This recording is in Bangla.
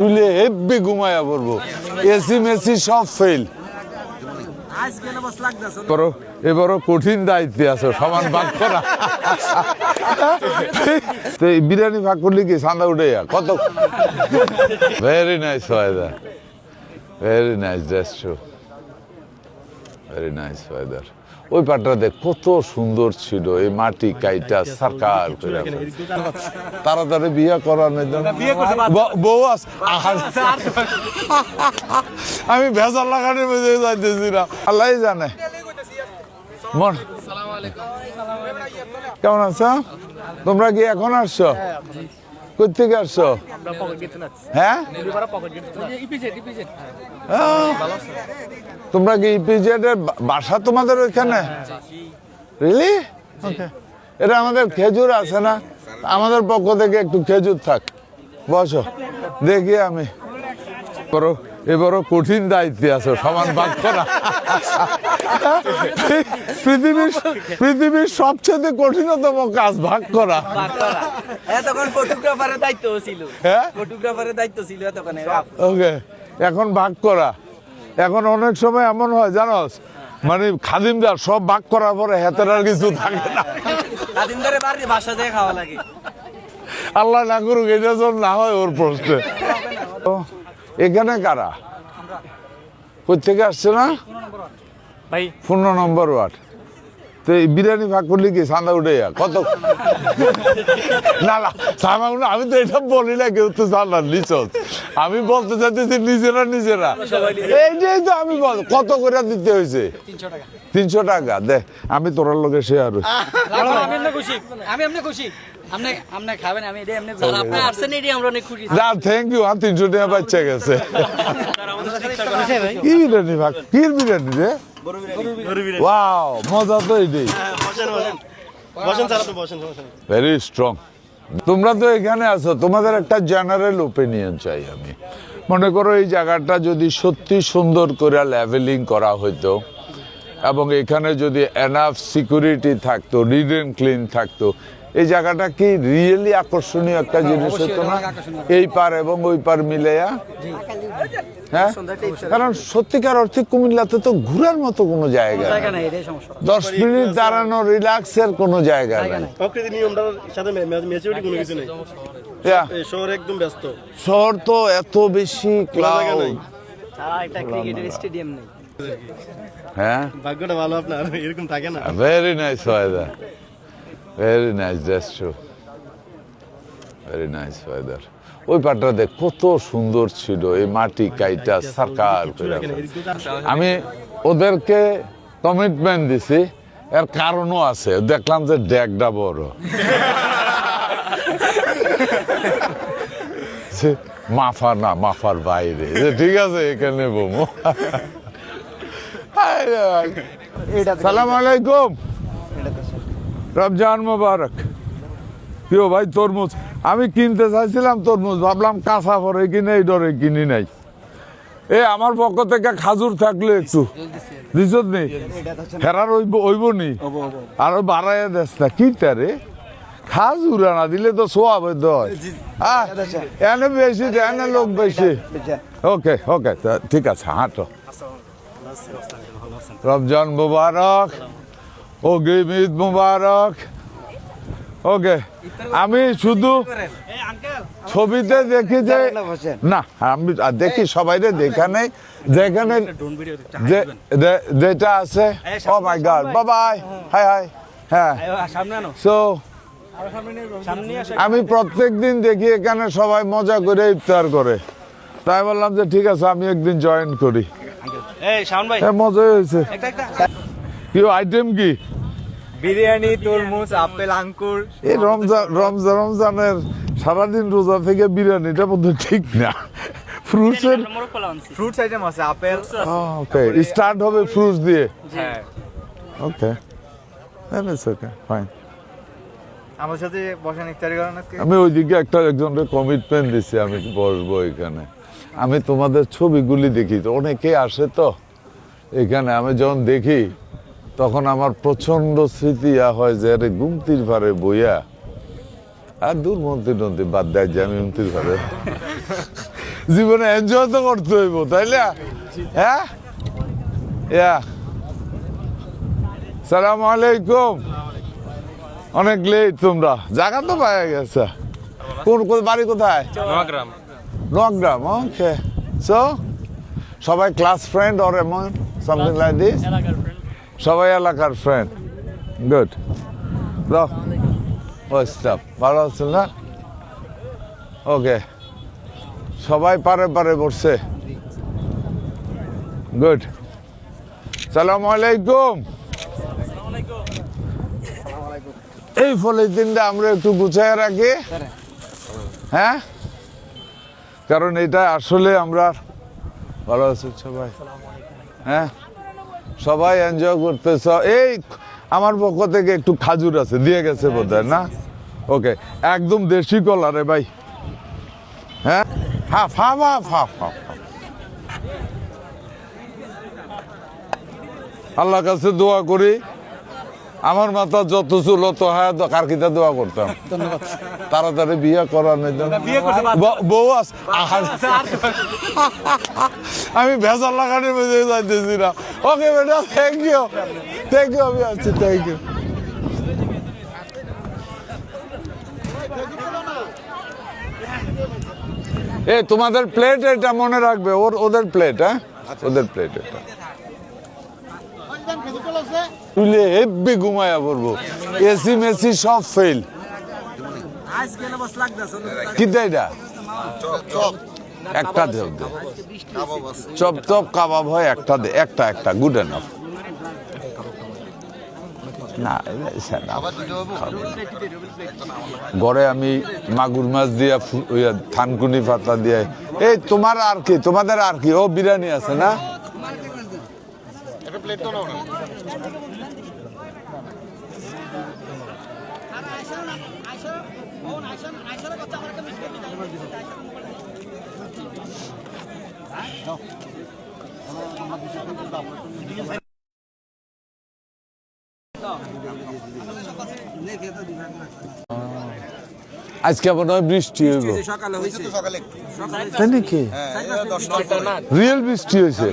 তুলে হেব্বি ঘুমায়া পড়বো, এসি মেসি সব ফেল। এবারও কঠিন দায়িত্বে আছো, সমান ভাগ করা। তো এই বিরিয়ানি ভাগ করলে কি চাঁদা উঠে কত? Very nice weather, very nice, that's true, very nice weather. ওই পাটটা দেখ কত সুন্দর ছিল, এই মাটি কাইটা সরকার করে। তাড়াতাড়ি বিয়ে করানোর জন্য বউ আছে, আমি ভেজাল লাগানোর মধ্যে যাইতেছি না, আল্লাহ জানে। কেমন আছো তোমরা? কি এখন আসছো? কোথা থেকে আসছো? হ্যাঁ, তোমরা কি ইপিজেড এর বাসা তোমাদের ওইখানে? রিয়েলি? ওকে। এটা আমাদের খেজুর আছে না, আমাদের পক্ষ থেকে একটু খেজুর থাক, বসো দেখি। আমি এবারও কঠিন দায়িত্বে আছো, সমান ভাগ করা। পৃথিবীর সবচেয়ে কঠিনতম কাজ ভাগ করা। তখন ফটোগ্রাফারের দায়িত্ব ছিল। হ্যাঁ, ফটোগ্রাফারের দায়িত্ব ছিল তখন। ওকে, এখন ভাগ করা। এখন অনেক সময় এমন হয় জানোস, মানে খাদিমদার সব ভাগ করার পরে হাতের আর কিছু থাকে না। খাদিমদারের বাড়ি বাসা থেকে খাওয়া লাগে। আল্লাহ না করুক এটা যেন না হয় ওর প্রশ্নে। এখানে কারা কোথেকে আসছে না ভাই? 15 নম্বর ওয়ার্ড। তো এই বিরিয়ানি ভাগ করলে কি চাঁদা উঠে কত? না না, আমি তো এটা বলি না, কেউ তো জানার নিচ। আমি বলতে চাইতেছি নিজেরা এইটাই তো আমি বল। কত করে দিতে হয়েছে? 300 টাকা। দে, আমি তোরার লোকে শেয়ার। Thank you. 300 টাকা বাচ্চা গেছে। কি বিরিয়ানি ভাগ? কি বিরিয়ানি রে? ওয়াও, মজা তো এটাই। Very strong. তোমরা তো এখানে আছো, তোমাদের একটা জেনারেল ওপিনিয়ন চাই আমি। মনে করো এই জায়গাটা যদি সত্যি সুন্দর করে লেভেলিং করা হইতো এবং এখানে যদি এনাফ সিকিউরিটি থাকতো, নিট এন্ড ক্লিন থাকতো, এই জায়গাটা কি রিয়েলি আকর্ষণীয় একটা জিনিস হতো না? এই পার এবং ওই পার মিলেয়া। হ্যাঁ, কারণ সত্যিকার অর্থে কুমিল্লাতে তো ঘুরার মতো কোনো জায়গা নেই। 10 মিনিট দাঁড়ানো রিল্যাক্সের কোনো জায়গা নেই। শহর তো এত বেশি ক্লাউড। হ্যাঁ, ভাগ্যটা ভালো আপনার, এরকম থাকে না। Very nice weather, very nice, that's true, very nice weather. ওই পাটটা দেখ কত সুন্দর ছিল, এই মাটি কাইটা সরকার করে। আমি ওদেরকে কমিটমেন্ট দিছি, এর কারণও আছে। দেখলাম যে ডেকটা বড়, মাফা না মাফার বাইরে। ঠিক আছে, এখানে বমো। সালাম আলাইকুম, রমজান মোবারক। কেউ ভাই তরমুজ আমি কিনতে চাইছিলাম, তরমুজ ভাবলাম কাঁচা পরে কিনে, এই ডরে কিনি নাই। আমার পক্ষ থেকে খাজুর থাকলে একটু দিছত নেই, হেরার ওইব নি, আরো বাড়াইয়া দেশ না কি তারে। খাজুর না দিলে তো সোয়াব হয়। এনে বেশি, এনে লোক বেশি। ওকে ওকে, ঠিক আছে, হাঁটো। রমজান মুবারক, অগ্রিম ঈদ মুবারক। ওকে, আমি শুধু ছবিতে দেখি যে না, আমি দেখি সবাইরে দেখানে, যেখানে যেটা আছে। Oh my god, bye bye, hi hi. হ্যাঁ, সো আমি প্রত্যেক দিন দেখি এখানে সবাই মজা করে ইফতার করে, তাই বললাম যে ঠিক আছে আমি একদিন জয়েন করি। মজা হয়েছে। কি আইটেম কি? বিরিয়ানি, তরমুজ, আপেল, আঙ্কুর। এই রমজানের সারাদিন রোজা থেকে বিরিয়ানিটা বোধহয় ঠিক না। ফ্রুটস আইটেম আছে, আপেল। ওকে, স্টার্ট হবে ফ্রুটস দিয়ে। ওকে, ওকে, ফাইন। আমার সাথে বসেন, ইফতারি করেন আজকে। আমি ওইদিকে একজনকে কমিটমেন্ট দিছি, আমি বসবো এখানে। আমি তোমাদের ছবিগুলি দেখি তো, অনেকে আসে তো এখানে। আমি যখন দেখি তখন আমার প্রচন্ড স্মৃতি হয় যে আরে গুমতির ভারে বইয়া আর দূর মন্ত্রী বাদ দেয় যে আমি মন্ত্রীর ঘরে জীবনে এনজয় তো করতে হইব তাই না? হ্যাঁ, ইয়া সালাম আলাইকুম। অনেক লেট তোমরা, জায়গা তো পাওয়া গেছে। কোন বাড়ি কোথায়? নোয়াগ্রাম। নোয়াগ্রাম, ওকে। সো সবাই ক্লাস ফ্রেন্ড অর এমন সামথিং লাইক দিস? সবাই এলাকার ফ্রেন্ড, গুড। ভালো আছেন না? ওকে, সবাই পারে পারে বসছে, গুড। সালাম আলাইকুম। এই পলিথিনটা আমরা একটু গুছায় রাখি, হ্যাঁ, কারণ এটা আসলে আমরা ভালো আছি সবাই, হ্যাঁ, সবাই এনজয় করতেছ। এই আমার পক্ষ থেকে একটু খাজুর আছে, দিয়ে গেছে বোধহয় না? ওকে, একদম দেশি কলা রে ভাই, হ্যাঁ, half half half half half. আল্লাহর কাছে দোয়া করি আমার মাথা যত চুল তো হ্যাঁ কার কিতা দোয়া করতাম তাড়াতাড়ি বিয়ে করানোর জন্য। বউ আছে, আমি ভেজাল লাগানোর মধ্যে যাইতেছি না। ওকে বেটা, থ্যাংক ইউ, আমি আছি, থ্যাংক ইউ। এ তোমাদের প্লেট এটা মনে রাখবে, ওদের প্লেট, হ্যাঁ ওদের প্লেট এটা। তুলে হেব্বি ঘুমায়া পড়বো, এসি মেসি সব ফেল। কিতা এটা? একটা দেব দে, চপ চপ কাবাব হয় একটা দে, একটা একটা গুড এনাফ। না ঘরে আমি মাগুর মাছ দিয়া থানকুনি পাতা দিয়ে। এই তোমার আর কি, তোমাদের আর কি? ও বিরিয়ানি আছে না? আজকে মনে হয় বৃষ্টি হইব, তাই নাকি? রিয়েল বৃষ্টি হয়েছে।